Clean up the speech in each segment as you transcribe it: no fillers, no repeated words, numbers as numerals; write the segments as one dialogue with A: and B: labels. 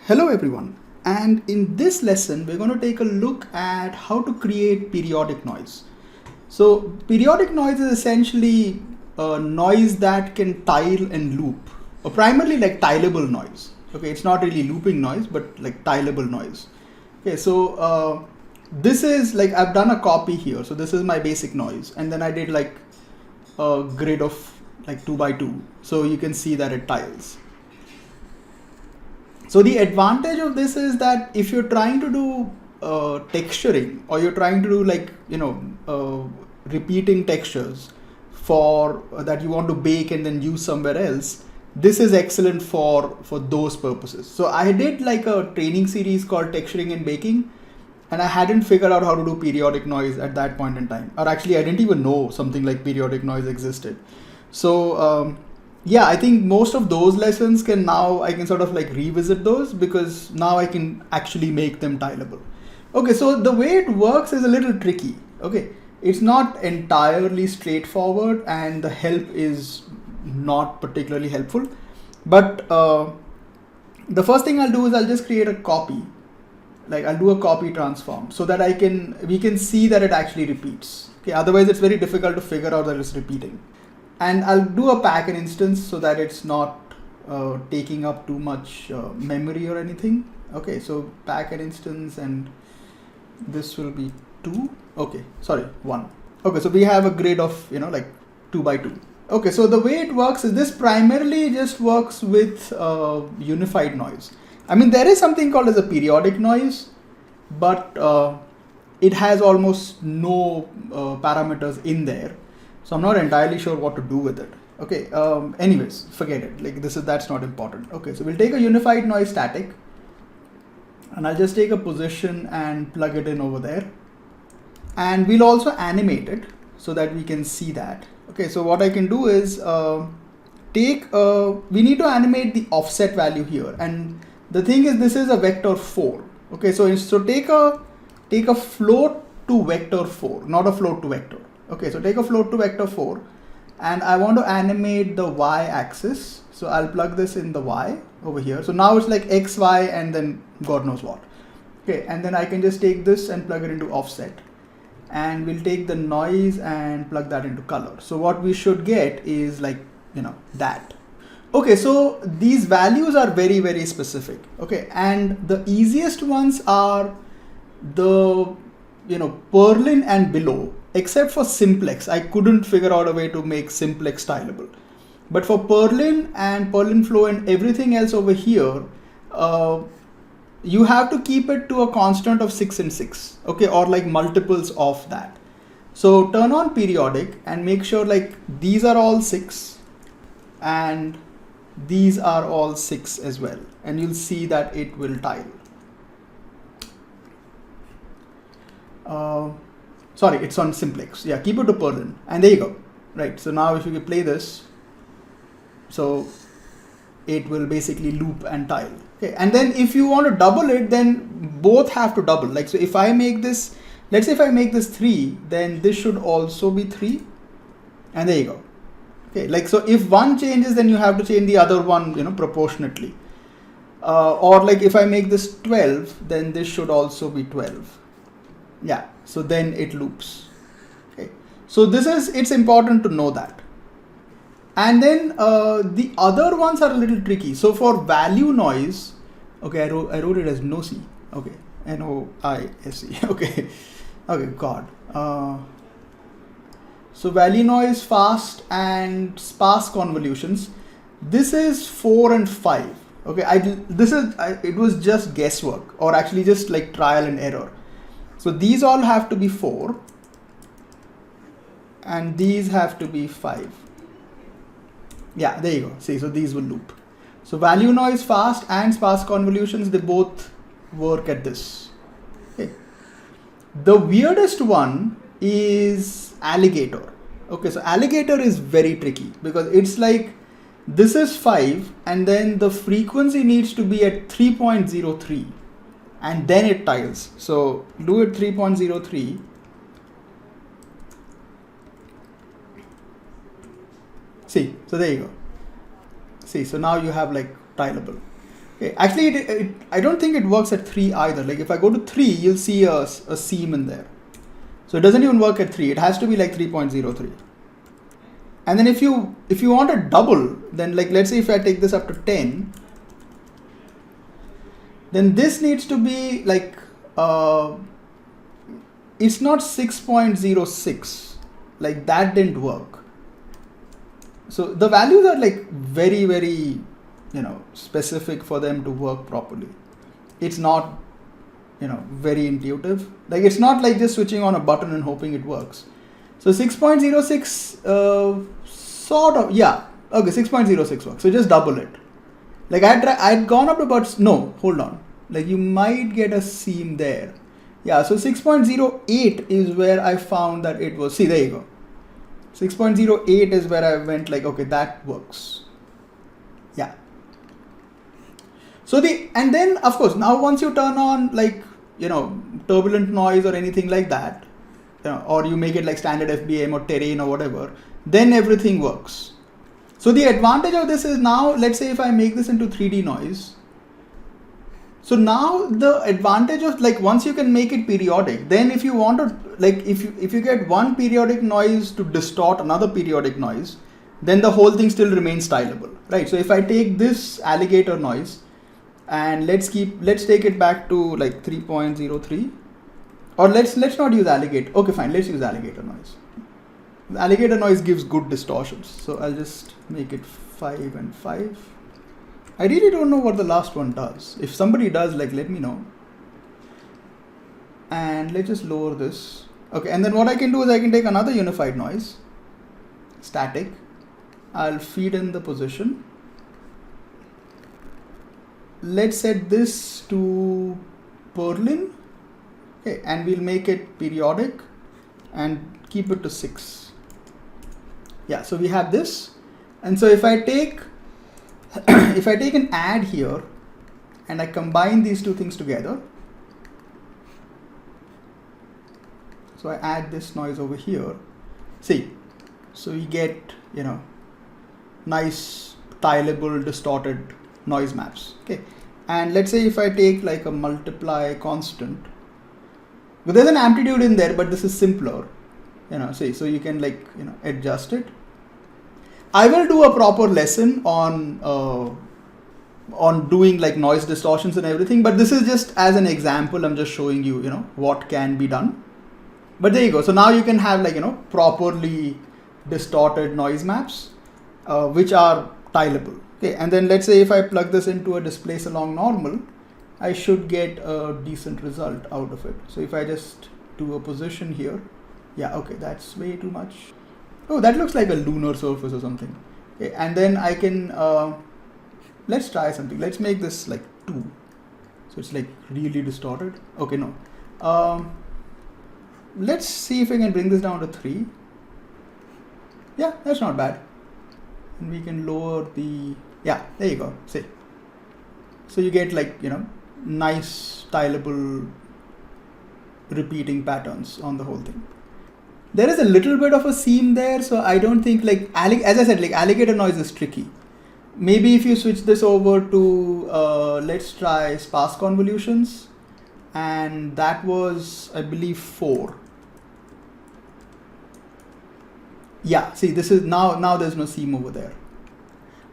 A: Hello everyone, and in this lesson we're going to take a look at how to create periodic noise. So periodic noise is essentially a noise that can tile and loop, or primarily like tileable noise. Okay, it's not really looping noise, but like tileable noise. Okay, so this is like I've done a copy here. So this is my basic noise, and then I did like a grid of like 2 by 2, so you can see that it tiles. So the advantage of this is that if you're trying to do texturing, or you're trying to do like repeating textures for that you want to bake and then use somewhere else, this is excellent for those purposes. So I did like a training series called Texturing and Baking, and I hadn't figured out how to do periodic noise at that point in time, or actually I didn't even know something like periodic noise existed. So yeah, I think most of those lessons I can sort of like revisit those, because now I can actually make them tileable. Okay, so the way it works is a little tricky. Okay, it's not entirely straightforward, and the help is not particularly helpful. But the first thing I'll do is I'll just create a copy. Like I'll do a copy transform so that we can see that it actually repeats. Okay, otherwise it's very difficult to figure out that it's repeating. And I'll do a pack an instance so that it's not taking up too much memory or anything. Okay, so pack an instance, and this will be 2. Okay, sorry, 1. Okay, so we have a grid of like 2 by 2. Okay, so the way it works is this primarily just works with unified noise. I mean, there is something called as a periodic noise, but it has almost no parameters in there. So I'm not entirely sure what to do with it. Okay, anyways, forget it. Like that's not important. Okay, so we'll take a unified noise static, and I'll just take a position and plug it in over there. And we'll also animate it so that we can see that. Okay, so what I can do is we need to animate the offset value here. And the thing is, this is a vector 4. Okay, so take a float to vector 4, not a float to vector. Okay, so take a float to vector 4, and I want to animate the y axis. So I'll plug this in the y over here. So now it's like x, y, and then God knows what. Okay, and then I can just take this and plug it into offset, and we'll take the noise and plug that into color. So what we should get is like, that. Okay, so these values are very, very specific. Okay, and the easiest ones are the, Perlin and below. Except for simplex, I couldn't figure out a way to make simplex tileable. But for Perlin and Perlin flow and everything else over here, you have to keep it to a constant of 6 and 6, okay, or like multiples of that. So turn on periodic and make sure like these are all 6 and these are all 6 as well, and you'll see that it will tile. Sorry, it's on simplex. Yeah, keep it to Perlin. And there you go. Right. So now if you play this, so it will basically loop and tile. Okay. And then if you want to double it, then both have to double. Like, so if I make this, let's say if I make this 3, then this should also be 3. And there you go. Okay. Like, so if one changes, then you have to change the other one, proportionately. Or like if I make this 12, then this should also be 12. Yeah, so then it loops. Okay, so it's important to know that. And then the other ones are a little tricky. So for value noise, okay, I wrote it as NOISE. Okay, NOISE. Okay, okay, God. So value noise, fast and sparse convolutions. This is 4 and 5. Okay, it was just guesswork, or actually just like trial and error. So these all have to be 4 and these have to be 5. Yeah, there you go. See, so these will loop. So value noise, fast and sparse convolutions, they both work at this. Okay. The weirdest one is alligator. Okay, so alligator is very tricky because it's like this is 5 and then the frequency needs to be at 3.03. And then it tiles. So do it 3.03. See, so there you go. See, so now you have like tileable. Okay. Actually, I don't think it works at 3 either. Like if I go to 3, you'll see a seam in there. So it doesn't even work at 3. It has to be like 3.03. And then if you want a double, then like let's say if I take this up to 10, then this needs to be like it's not 6.06. Like that didn't work. So the values are like very, very, specific for them to work properly. It's not, very intuitive. Like it's not like just switching on a button and hoping it works. So 6.06, sort of, yeah. Okay, 6.06 works. So just double it. Like I'd gone up to about, no, hold on. Like you might get a seam there. Yeah, so 6.08 is where I found that it was, see, there you go. 6.08 is where I went like, okay, that works. Yeah. So and then of course, now once you turn on like, turbulent noise or anything like that, or you make it like standard FBM or terrain or whatever, then everything works. So the advantage of this is now, let's say if I make this into 3D noise, so now the advantage of like once you can make it periodic, then if you want to like if you get one periodic noise to distort another periodic noise, then the whole thing still remains stylable, right? So if I take this alligator noise and let's take it back to like 3.03, or let's not use alligator. Okay, fine, let's use alligator noise. The alligator noise gives good distortions, so I'll just make it 5 and 5. I really don't know what the last one does. If somebody does, like let me know. And let's just lower this. Okay, and then what I can do is I can take another unified noise, static. I'll feed in the position. Let's set this to Perlin. Okay, and we'll make it periodic and keep it to 6. Yeah, so we have this. And so if I take an add here and I combine these two things together, so I add this noise over here, see, so we get, nice tileable distorted noise maps. Okay, and let's say if I take like a multiply constant, but there's an amplitude in there, but this is simpler, see, so you can like, adjust it. I will do a proper lesson on doing like noise distortions and everything, but this is just as an example. I'm just showing you, what can be done. But there you go. So now you can have like, properly distorted noise maps, which are tileable. Okay, and then let's say if I plug this into a displace along normal, I should get a decent result out of it. So if I just do a position here, yeah, okay, that's way too much. Oh, that looks like a lunar surface or something. Okay, and then I can, let's try something. Let's make this like 2. So it's like really distorted. Okay, no. Let's see if I can bring this down to 3. Yeah, that's not bad. And we can lower the, yeah, there you go. See. So you get like, nice tileable repeating patterns on the whole thing. There is a little bit of a seam there, so I don't think like, as I said, like alligator noise is tricky. Maybe if you switch this over to, let's try sparse convolutions, and that was, I believe, 4. Yeah, see, this is now there's no seam over there.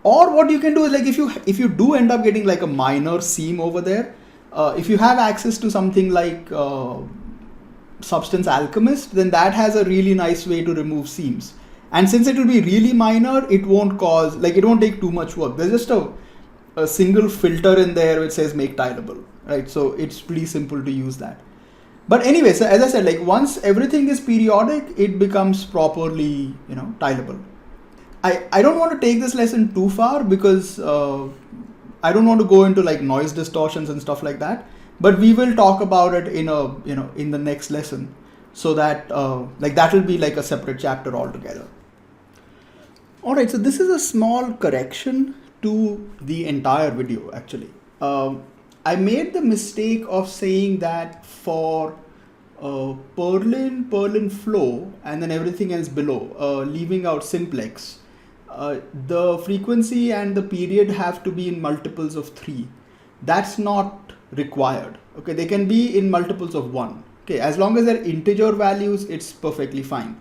A: Or what you can do is like if you do end up getting like a minor seam over there, if you have access to something like Substance Alchemist, then that has a really nice way to remove seams. And since it will be really minor, it won't take too much work. There's just a single filter in there which says make tileable, right? So it's pretty simple to use that. But anyway, so as I said, like once everything is periodic, it becomes properly, tileable. I don't want to take this lesson too far because I don't want to go into like noise distortions and stuff like that. But we will talk about it in in the next lesson, so that that will be like a separate chapter altogether. All right, so this is a small correction to the entire video actually. I made the mistake of saying that for Perlin flow and then everything else below, leaving out simplex, the frequency and the period have to be in multiples of 3. that's not required. Okay, they can be in multiples of 1. Okay, as long as they're integer values, it's perfectly fine.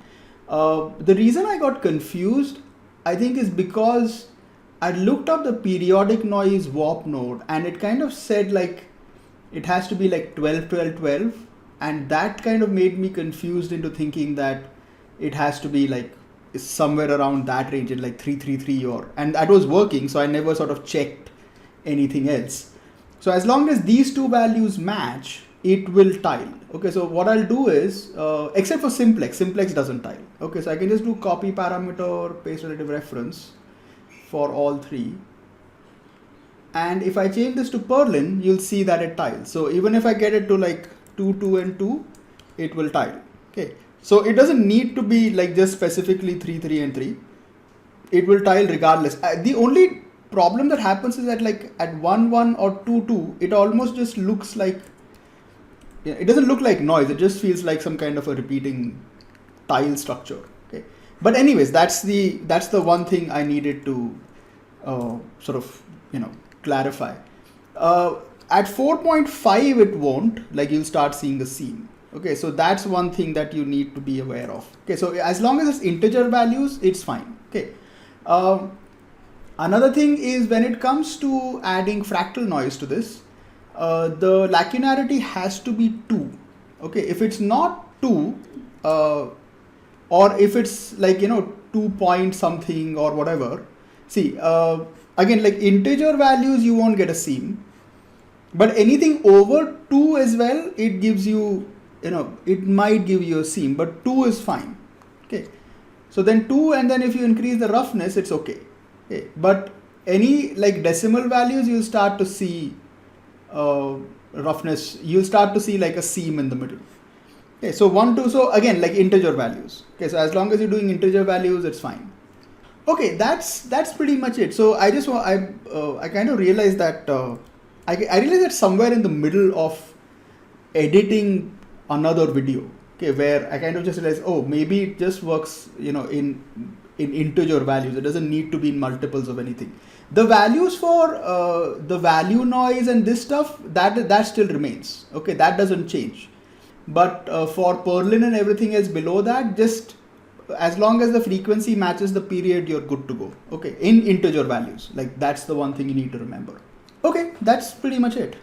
A: The reason I got confused, I think, is because I looked up the periodic noise warp node and it kind of said like it has to be like 12, 12, 12, and that kind of made me confused into thinking that it has to be like somewhere around that range, in like 333, or, and that was working, so I never sort of checked anything else. So as long as these two values match, it will tile. Okay, so what I'll do is, except for simplex doesn't tile. Okay, so I can just do copy parameter, paste relative reference for all three. And if I change this to Perlin, you'll see that it tiles. So even if I get it to like 2, 2, and 2, it will tile. Okay, so it doesn't need to be like just specifically 3, 3, and 3. It will tile regardless. The only problem that happens is that like at 1, 1 or 2, 2, it almost just looks like, it doesn't look like noise. It just feels like some kind of a repeating tile structure. Okay, but anyways, that's the one thing I needed to sort of clarify. At 4.5 it won't, like you'll start seeing a seam. Okay, so that's one thing that you need to be aware of. Okay, so as long as it's integer values, it's fine. Okay. Another thing is when it comes to adding fractal noise to this, the lacunarity has to be 2. Okay, if it's not 2, or if it's like 2 point something or whatever, see, again, like integer values you won't get a seam, but anything over 2 as well, it gives you, it might give you a seam, but 2 is fine. Okay, so then 2, and then if you increase the roughness, it's okay. Okay, but any like decimal values, you'll start to see roughness, you'll start to see like a seam in the middle. Okay, so 1, 2, so again, like integer values. Okay, so as long as you're doing integer values, it's fine. Okay, that's pretty much it. So I just I kind of realized that I realized that somewhere in the middle of editing another video, okay, where I kind of just realized, oh, maybe it just works, in integer values. It doesn't need to be in multiples of anything. The values for the value noise and this stuff, that still remains. Okay, that doesn't change. But for Perlin and everything else below that, just as long as the frequency matches the period, you're good to go. Okay, in integer values, like that's the one thing you need to remember. Okay, that's pretty much it.